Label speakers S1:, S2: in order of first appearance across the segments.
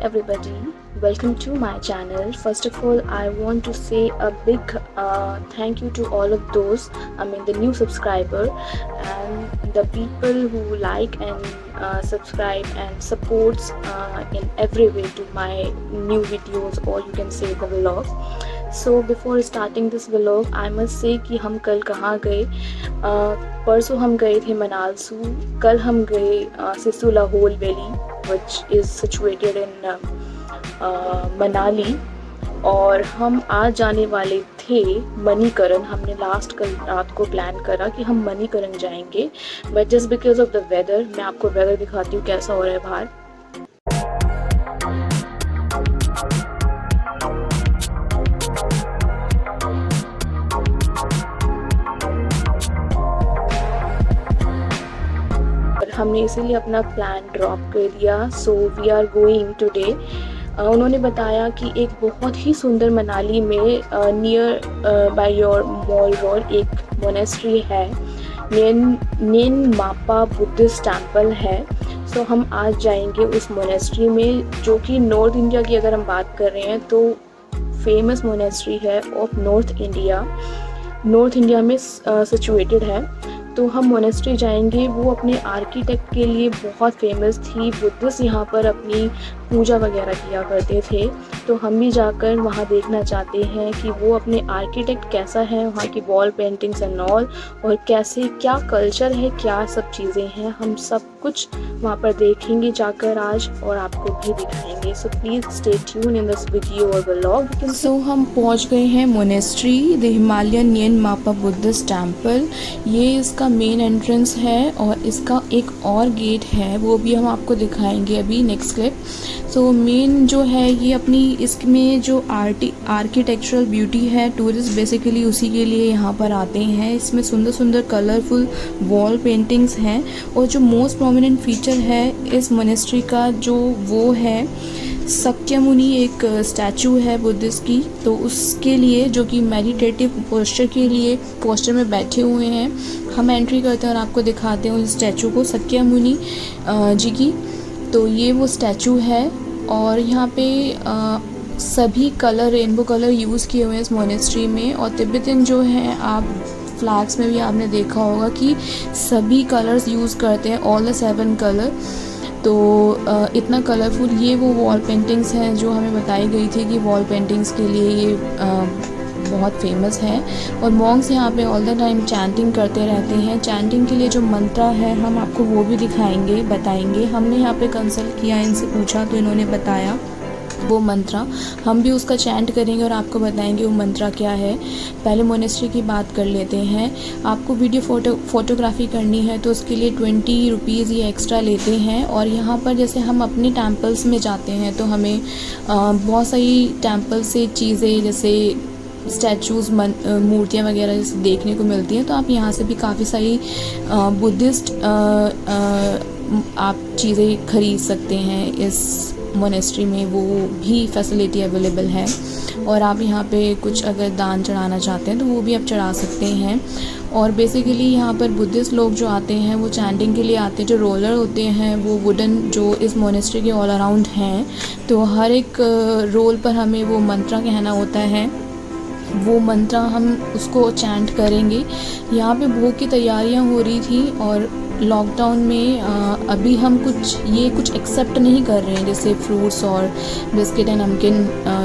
S1: everybody, welcome to my channel. First of all, I want to say a big thank you to all of those, the new subscriber and the people who like and subscribe and supports in every way to my new videos, or you can say the vlog. So before starting this vlog, I must say कि हम कल कहाँ गए। परसों हम गए थे मनालसू, कल हम गए Sissu Lahaul valley which is situated in Manali, और हम आज जाने वाले थे मणिकरण। हमने लास्ट कल रात को प्लान करा कि हम मणिकरण जाएंगे, but just because of the weather, मैं आपको वेदर दिखाती हूँ कैसा हो रहा है बाहर। हमने इसीलिए अपना प्लान ड्रॉप कर दिया। So we are going today. उन्होंने बताया कि एक बहुत ही सुंदर मनाली में nearby your mall road एक मोनेस्ट्री है, न्येन मापा बुद्धिस्ट टेम्पल है। सो हम आज जाएंगे उस मोनेस्ट्री में, जो कि नॉर्थ इंडिया की अगर हम बात कर रहे हैं तो फेमस मोनेस्ट्री है ऑफ नॉर्थ इंडिया में सिचुएटेड है। तो हम मोनेस्ट्री जाएंगे। वो अपने आर्किटेक्ट के लिए बहुत फेमस थी। बुद्धिस्ट यहाँ पर अपनी पूजा वगैरह किया करते थे, तो हम भी जाकर वहाँ देखना चाहते हैं कि वो अपने आर्किटेक्ट कैसा है, वहाँ की वॉल पेंटिंग्स एंड ऑल, और कैसे क्या कल्चर है, क्या सब चीज़ें हैं, हम सब कुछ वहाँ पर देखेंगे जाकर आज और आपको भी दिखाएंगे। So please stay tune in this video और व्लॉग।
S2: सो हम पहुँच गए हैं मोनेस्ट्री द हिमालयन न्येन मापा बुद्धिस्ट टेम्पल। ये इसका मेन एंट्रेंस है और इसका एक और गेट है, वो भी हम आपको दिखाएंगे अभी नेक्स्ट क्लिप। सो मेन जो है ये अपनी इसमें जो आर्किटेक्चरल ब्यूटी है, टूरिस्ट बेसिकली उसी के लिए यहाँ पर आते हैं। इसमें सुंदर सुंदर कलरफुल वॉल पेंटिंग्स हैं, और जो मोस्ट प्रोमिनेंट फीचर है इस मोनेस्ट्री का जो वो है सक्यामुनि, एक स्टैचू है बुद्धिस्ट की, तो उसके लिए जो कि मेडिटेटिव पोस्चर में बैठे हुए हैं। हम एंट्री करते हैं और आपको दिखाते हैं उस स्टैचू को, सक्यामुनि जी की। तो ये वो स्टैचू है, और यहाँ पे सभी कलर, रेनबो कलर यूज़ किए हुए हैं इस मोनेस्ट्री में। और तिब्बतन जो है, आप फ्लैग्स में भी आपने देखा होगा कि सभी कलर्स यूज़ करते हैं, ऑल द 7 कलर। तो इतना कलरफुल ये वो वॉल पेंटिंग्स हैं जो हमें बताई गई थी कि वॉल पेंटिंग्स के लिए ये बहुत फेमस है। और मॉन्क्स यहाँ पे ऑल द टाइम चैंटिंग करते रहते हैं। चैंटिंग के लिए जो मंत्र है हम आपको वो भी बताएंगे। हमने यहाँ पे कंसल्ट किया, इनसे पूछा तो इन्होंने बताया वो मंत्रा, हम भी उसका चैंट करेंगे और आपको बताएंगे वो मंत्रा क्या है। पहले मोनेस्ट्री की बात कर लेते हैं। आपको वीडियो फोटोग्राफी करनी है तो उसके लिए 20 रुपीज़ ये एक्स्ट्रा लेते हैं। और यहाँ पर जैसे हम अपने टेम्पल्स में जाते हैं तो हमें बहुत सारी टेम्पल से चीज़ें जैसे स्टैचूज़, मूर्तियाँ वगैरह जैसे देखने को मिलती हैं। तो आप यहाँ से भी काफ़ी सारी बुद्धिस्ट आप चीज़ें खरीद सकते हैं। इस मोनेस्ट्री में वो भी फैसिलिटी अवेलेबल है। और आप यहाँ पे कुछ अगर दान चढ़ाना चाहते हैं तो वो भी आप चढ़ा सकते हैं। और बेसिकली यहाँ पर बुद्धिस्ट लोग जो आते हैं वो चैंटिंग के लिए आते हैं। जो रोलर होते हैं वो वुडन जो इस मोनेस्ट्री के ऑल अराउंड हैं, तो हर एक रोल पर हमें वो मंत्र कहना होता है। वो मंत्र हम उसको चैंट करेंगे। यहाँ पे भोग की तैयारियाँ हो रही थी, और लॉकडाउन में अभी हम कुछ एक्सेप्ट नहीं कर रहे हैं, जैसे फ्रूट्स और बिस्किट एंड नमकीन,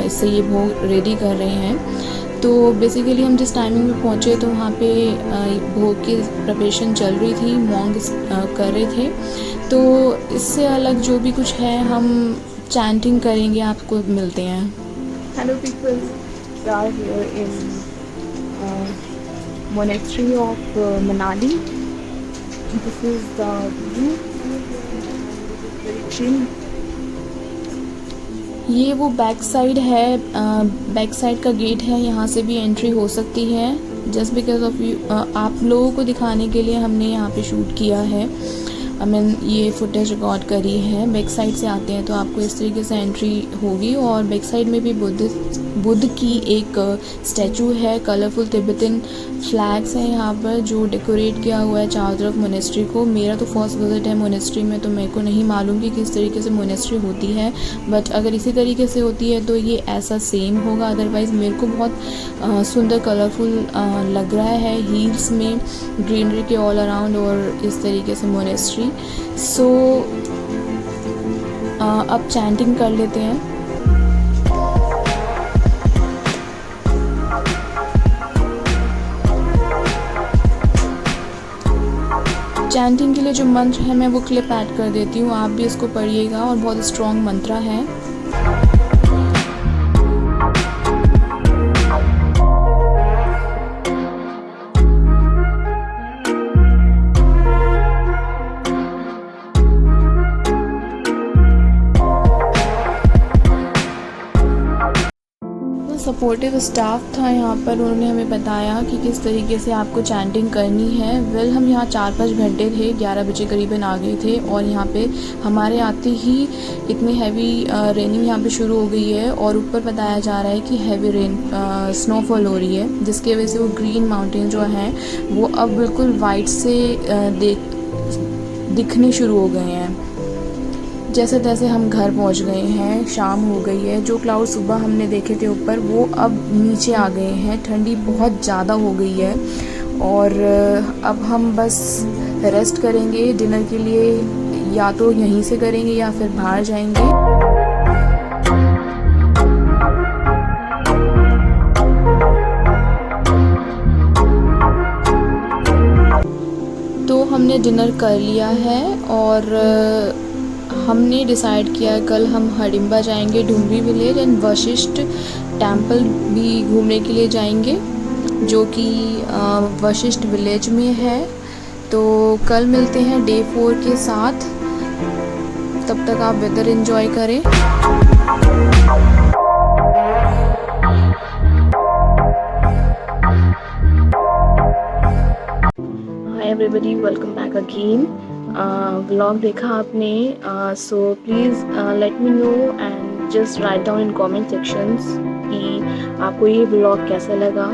S2: इससे ये भोग रेडी कर रहे हैं। तो बेसिकली हम जिस टाइमिंग में पहुँचे तो वहाँ पे भोग की प्रिपरेशन चल रही थी, मॉन्क्स कर रहे थे। तो इससे अलग जो भी कुछ है हम चैंटिंग करेंगे, आपको मिलते हैं।
S1: Hello people, we are here in monastery of Manali. This is the view, very chill.
S2: ये वो बैक साइड है, बैक साइड का गेट है, यहाँ से भी एंट्री हो सकती है। जस्ट बिकॉज ऑफ आप लोगों को दिखाने के लिए हमने यहाँ पे शूट किया है। ये फुटेज रिकॉर्ड करी है। बैक साइड से आते हैं तो आपको इस तरीके से एंट्री होगी और बैक साइड में भी बुद्ध की एक स्टैचू है। कलरफुल तिब्बतन फ्लैग्स हैं यहाँ पर जो डेकोरेट किया हुआ है चारों तरफ मोनेस्ट्री को। मेरा तो फर्स्ट विजिट है मोनेस्ट्री में, तो मेरे को नहीं मालूम कि किस तरीके से मोनेस्ट्री होती है, बट अगर इसी तरीके से होती है तो ये ऐसा सेम होगा। अदरवाइज़ मेरे को बहुत सुंदर कलरफुल लग रहा है, हील्स में ग्रीनरी के ऑल अराउंड और इस तरीके से मोनेस्ट्री। सो अब चैंटिंग कर लेते हैं। चैंटिंग के लिए जो मंत्र है मैं वो क्लिप ऐड कर देती हूँ, आप भी इसको पढ़िएगा और बहुत स्ट्रॉन्ग मंत्र है। सपोर्टिव स्टाफ था यहाँ पर, उन्होंने हमें बताया कि किस तरीके से आपको चैंटिंग करनी है। हम यहाँ 4-5 घंटे थे, 11 बजे करीबन आ गए थे और यहाँ पे हमारे आते ही इतनी हैवी रेनिंग यहाँ पे शुरू हो गई है और ऊपर बताया जा रहा है कि हैवी स्नोफॉल हो रही है, जिसकी वजह से वो ग्रीन माउंटेन जो हैं वो अब बिल्कुल वाइट से दिखने शुरू हो गए हैं। जैसे तैसे हम घर पहुंच गए हैं, शाम हो गई है। जो क्लाउड सुबह हमने देखे थे ऊपर वो अब नीचे आ गए हैं, ठंडी बहुत ज़्यादा हो गई है और अब हम बस रेस्ट करेंगे। डिनर के लिए या तो यहीं से करेंगे या फिर बाहर जाएंगे। तो हमने डिनर कर लिया है और हमने डिसाइड किया कल हम हडिम्बा जाएंगे, Dumri village and Vashishtha temple भी घूमने के लिए जाएंगे, जो कि वशिष्ठ विलेज में है। तो कल मिलते हैं डे 4 के साथ, तब तक आप वेदर एंजॉय करें।
S1: Hi everybody, welcome back again. Vlog देखा आपने, so please let me know and just write down in comment sections कि आपको ये व्लॉग कैसा लगा,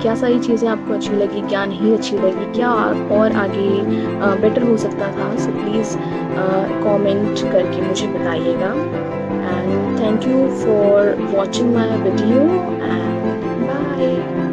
S1: क्या सारी चीज़ें आपको अच्छी लगी, क्या नहीं अच्छी लगी, क्या और आगे बेटर हो सकता था। सो प्लीज़ कमेंट करके मुझे बताइएगा and thank you for watching my video and bye.